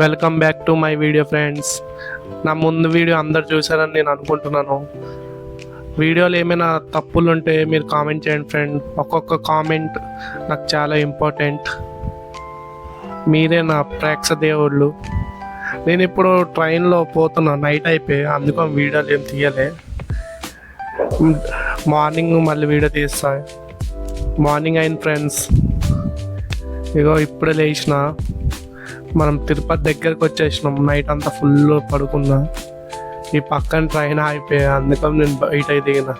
Welcome back to my video friends. నా ముందు video అందరు చూసారని నేను అనుకుంటున్నాను. వీడియోలో ఏమైనా తప్పులు ఉంటే మీరు కామెంట్ చేయండి ఫ్రెండ్. ఒక్కొక్క కామెంట్ నాకు చాలా ఇంపార్టెంట్. మీరే నా ప్రేక్ష దేవుళ్ళు. నేను ఇప్పుడు ట్రైన్లో పోతున్నా, నైట్ అయిపోయి, అందుకని వీడియోలు ఏం తీయలే. మార్నింగ్ మళ్ళీ వీడియో తీస్తా. మార్నింగ్ అయిన ఫ్రెండ్స్, ఇగో ఇప్పుడే లేచిన. మనం తిరుపతి దగ్గరకు వచ్చేసినాం. నైట్ అంతా ఫుల్ పడుకున్నా. ఈ పక్కన ట్రైన్ ఆగిపోయా, అందుకని నేను బయట దిగిన.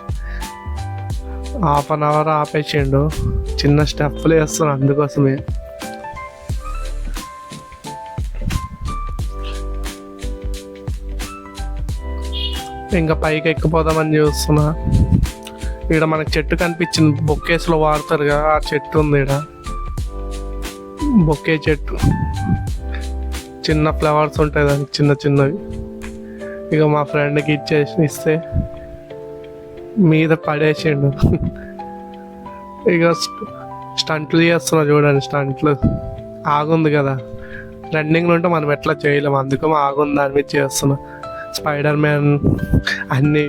½ అవర్ ఆపేసిండు. చిన్న స్టెప్పులు వేస్తున్నా అందుకోసమే. ఇంకా పైకి ఎక్కిపోదామని చూస్తున్నా. ఇక్కడ మనకు చెట్టు కనిపించింది, బొక్కేస్లో వాడతారు కదా, ఆ చెట్టు ఉంది ఇక్కడ. బొక్కే చెట్టు, చిన్న ఫ్లవర్స్ ఉంటాయి దానికి, చిన్న చిన్నవి. ఇక మా ఫ్రెండ్కి ఇస్తే మీద పడేసిండు. ఇక స్టంట్లు చేస్తున్నా చూడండి. స్టంట్లు ఆగుంది కదా, రన్నింగ్లో ఉంటే మనం ఎట్లా చేయలేము, అందుకని ఆగుంది దాని మీద చేస్తున్నా. స్పైడర్ మ్యాన్ అన్నీ,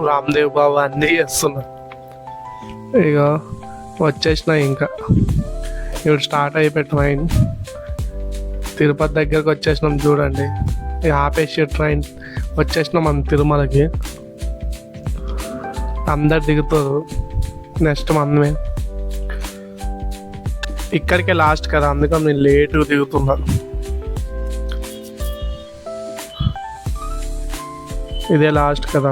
రామ్దేవ్ బాబు అన్నీ చేస్తున్నా. ఇక వచ్చేసిన. ఇంకా ఇప్పుడు స్టార్ట్ అయిపోయి ట్రైన్. తిరుపతి దగ్గరకు వచ్చేసినాం చూడండి. ఇక ఆపేసి ట్రైన్ వచ్చేసినాం మనం తిరుమలకి. అందరు దిగుతారు, నెక్స్ట్ మనమే. ఇక్కడికే లాస్ట్ కదా, అందుకని నేను లేటుగా దిగుతున్నా. ఇదే లాస్ట్ కదా,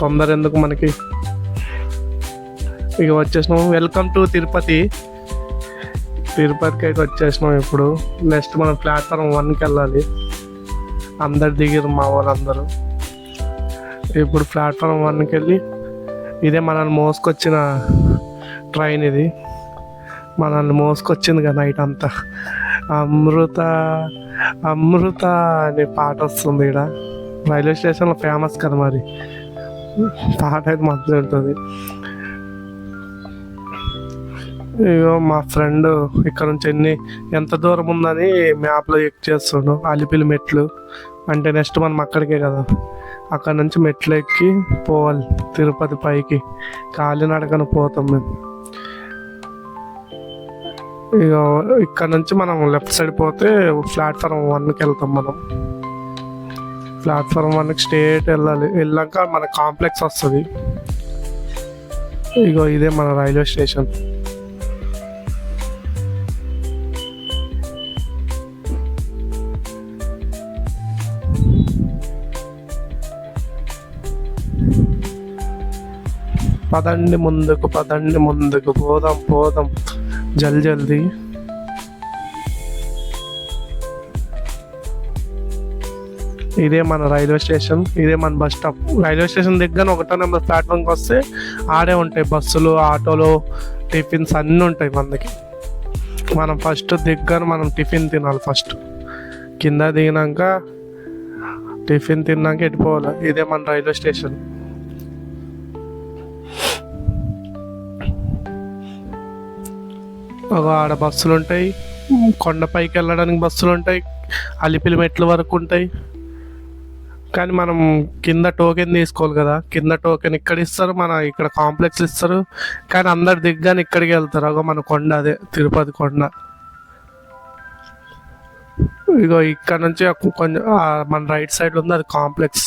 తొందర ఎందుకు మనకి. ఇక వచ్చేసినాం. Welcome to Tirupati. తిరుపతికి అయితే వచ్చేసినాం. ఇప్పుడు నెక్స్ట్ మనం ప్లాట్ఫామ్ 1కి వెళ్ళాలి. అందరు దిగిరు మా వాళ్ళందరూ. ఇప్పుడు ప్లాట్ఫామ్ 1కి వెళ్ళి, ఇదే మనల్ని మోసుకొచ్చిన ట్రైన్. ఇది మనల్ని మోసుకొచ్చింది కదా నైట్ అంతా. అమృత అమృత అనే పాట వస్తుంది ఇక్కడ. రైల్వే స్టేషన్లో ఫేమస్ కదా మరి, పాట అయితే మంచిగా ఉంటుంది. ఇగో మా ఫ్రెండ్ ఇక్కడ నుంచి ఎంత దూరం ఉందని మ్యాప్లో చెక్ చేస్తుండు. అలిపిలి మెట్లు అంటే నెక్స్ట్ మనం అక్కడికే కదా, అక్కడ నుంచి మెట్లు ఎక్కి పోవాలి తిరుపతి పైకి. కాలినడకన పోతాం మేము. ఇక ఇక్కడ నుంచి మనం లెఫ్ట్ సైడ్ పోతే ప్లాట్ఫామ్ 1కి వెళ్తాం మనం. ప్లాట్ఫామ్ 1కి స్ట్రేట్ వెళ్ళాలి. వెళ్ళాక మన కాంప్లెక్స్ వస్తుంది. ఇగో ఇదే మన రైల్వే స్టేషన్. పదండి ముందుకు పోదాం జల్దీ. ఇదే మన రైల్వే స్టేషన్, ఇదే మన బస్ స్టాప్. రైల్వే స్టేషన్ దగ్గర 1వ నెంబర్ ప్లాట్ఫామ్కి వస్తే ఆడే ఉంటాయి బస్సులు, ఆటోలు, టిఫిన్స్ అన్నీ ఉంటాయి మనకి. మనం ఫస్ట్ దగ్గర మనం టిఫిన్ తినాలి. ఫస్ట్ కింద దిగినాక టిఫిన్ తిన్నాక వెళ్ళిపోవాలి. ఇదే మన రైల్వే స్టేషన్. ఆడ బస్సులు ఉంటాయి, కొండపైకి వెళ్ళడానికి బస్సులు ఉంటాయి, అలిపిలి మెట్ల వరకు ఉంటాయి. కానీ మనం కింద టోకెన్ తీసుకోవాలి కదా. కింద టోకెన్ ఇక్కడ ఇస్తారు, మన ఇక్కడ కాంప్లెక్స్ ఇస్తారు. కానీ అందరు దిగ్గానే ఇక్కడికి వెళ్తారు. అగో మన కొండ, అదే తిరుపతి కొండ. ఇగో ఇక్కడ నుంచి కొంచెం మన రైట్ సైడ్ ఉంది, అది కాంప్లెక్స్.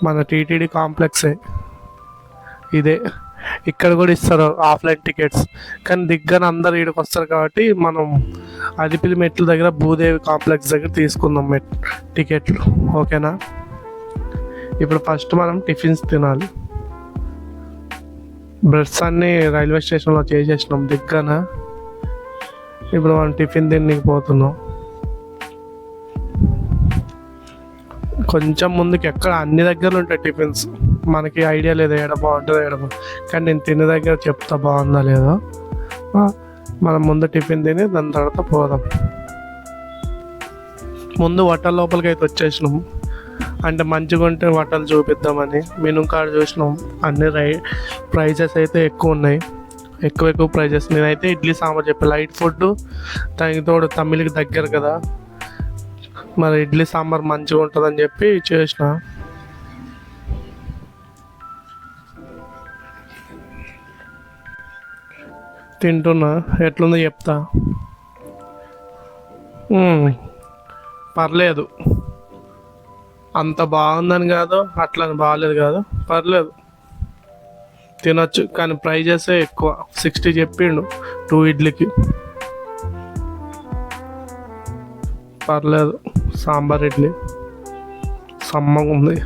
మన టీటీడీ కాంప్లెక్సే ఇదే. ఇక్కడ కూడా ఇస్తారు ఆఫ్లైన్ టికెట్స్, కానీ దిగ్గానే అందరు ఇక్కడికి వస్తారు కాబట్టి మనం అలిపిలి మెట్ల దగ్గర భూదేవి కాంప్లెక్స్ దగ్గర తీసుకుందాం టికెట్లు. ఓకేనా? ఇప్పుడు ఫస్ట్ మనం టిఫిన్స్ తినాలి. బ్రెడ్స్ అన్నీ రైల్వే స్టేషన్లో చేసేసినాం దిగ్గాన. ఇప్పుడు మనం టిఫిన్ తినడానికి పోతున్నాం. కొంచెం ముందుకు ఎక్కడ అన్ని దగ్గరలు ఉంటాయి టిఫిన్స్. మనకి ఐడియా లేదు ఏడ బాగుంటుందో కానీ నేను తినే దగ్గర చెప్తా బాగుందా లేదో. మనం ముందు టిఫిన్ తిని దాని తర్వాత పోదాం. ముందు హోటల్ లోపలికి అయితే వచ్చేసినాం. అంటే మంచిగా ఉంటే హోటల్ చూపిద్దామని మెనూ కార్డ్ చూసినాం. అన్ని ప్రైజెస్ అయితే ఎక్కువ ఉన్నాయి. ఎక్కువ ఎక్కువ ప్రైజెస్. నేనైతే ఇడ్లీ సాంబార్ చెప్పి లైట్ ఫుడ్, దానికి తోడు తమిళకి దగ్గర కదా, మరి ఇడ్లీ సాంబార్ మంచిగా ఉంటుందని చెప్పి చేసిన. తింటున్నా, ఎట్లుందో చెప్తా. పర్లేదు, అంత బాగుందని కాదు, అట్లా బాగాలేదు కాదు, పర్లేదు తినొచ్చు. కానీ ప్రైజెస్ ఎక్కువ, 60 చెప్పిండు 2 ఇడ్లీకి. పర్లేదు, సాంబార్ ఇడ్లీ సమ్మగా ఉంది.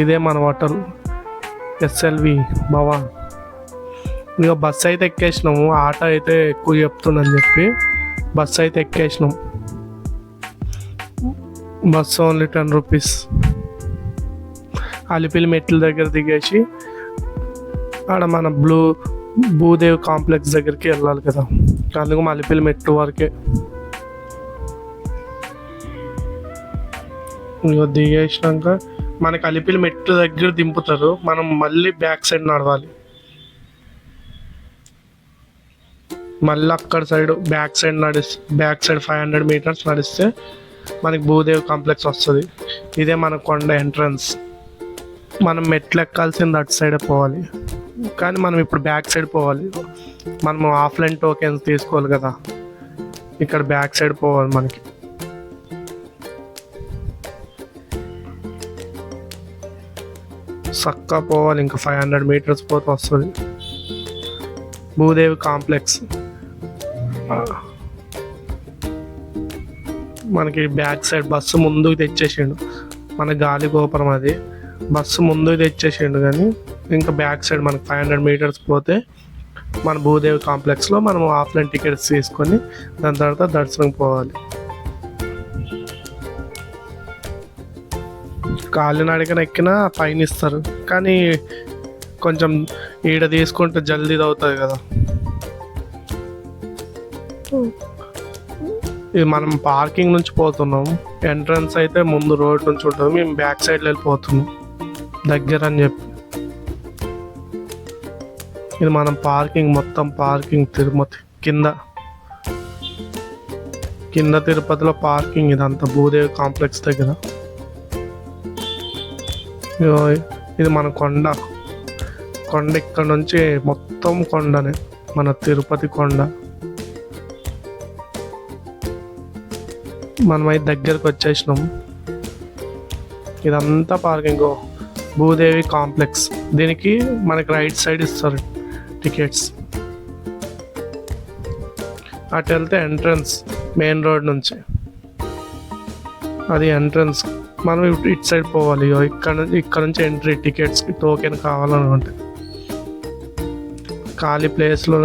ఇదే మన హోటల్ SLV భవన్. ఇక బస్సు అయితే ఎక్కేసినాము, ఆటో అయితే ఎక్కువ చెప్తుందని చెప్పి బస్సు అయితే ఎక్కేసినాం. Bus only 10 rupees. అలిపిలి మెట్ల దగ్గర దిగేసి ఆడ మన భూదేవ్ కాంప్లెక్స్ దగ్గరికి వెళ్ళాలి కదా, అందుకు అలిపిలి మెట్టు వరకే. ఇక దిగేసినాక మనకి అలిపిలి మెట్టు దగ్గర దింపుతారు, మనం మళ్ళీ బ్యాక్ సైడ్ నడవాలి. మళ్ళీ అక్కడ side back side back side 500 meters నడిస్తే మనకి భూదేవ్ కాంప్లెక్స్ వస్తుంది. ఇదే మన కొండ ఎంట్రన్స్. మనం మెట్లు ఎక్కాల్సింది అటు సైడే పోవాలి, కానీ మనం ఇప్పుడు బ్యాక్ సైడ్ పోవాలి. మనము ఆఫ్లైన్ టోకెన్స్ తీసుకోవాలి కదా, ఇక్కడ బ్యాక్ సైడ్ పోవాలి. మనకి చక్కా పోవాలి, ఇంకా 500 మీటర్స్ పోతే వస్తుంది భూదేవి కాంప్లెక్స్. మనకి బ్యాక్ సైడ్ బస్సు ముందుకు తెచ్చేసిండు, మన గాలి గోపురం అది. బస్సు ముందుకు తెచ్చేసిండు, కానీ ఇంకా బ్యాక్ సైడ్ మనకి 500 మీటర్స్ పోతే మన భూదేవి కాంప్లెక్స్లో మనం ఆఫ్లైన్ టికెట్స్ తీసుకొని దాని తర్వాత దర్శనం పోవాలి. కాలినడకన ఎక్కినా ఫైన్ ఇస్తారు, కానీ కొంచెం ఈడ తీసుకుంటే జల్దీ అవుతుంది కదా. ఇది మనం పార్కింగ్ నుంచి పోతున్నాం, ఎంట్రన్స్ అయితే ముందు రోడ్ నుంచి ఉంటుంది, మేము బ్యాక్ సైడ్ వెళ్ళిపోతున్నాం దగ్గర అని చెప్పి. ఇది మనం పార్కింగ్, మొత్తం పార్కింగ్ తిరుపతి కింద తిరుపతిలో పార్కింగ్ ఇదంతా భూదేవి కాంప్లెక్స్ దగ్గర. ఇది మన కొండ ఇక్కడ నుంచి మొత్తం కొండనే, మన తిరుపతి కొండ. మనమైతే దగ్గరకు వచ్చేసినాం. ఇదంతా పార్కింగ్ భూదేవి కాంప్లెక్స్. దీనికి మనకి రైట్ సైడ్ ఇస్తారు టికెట్స్. అటు వెళ్తే ఎంట్రన్స్ మెయిన్ రోడ్ నుంచి, అది ఎంట్రన్స్. మనం ఇటు సైడ్ పోవాలి. ఇక్కడ నుంచి ఎంట్రీ టికెట్స్కి టోకెన్ కావాలనుకుంటే ఖాళీ ప్లేస్లో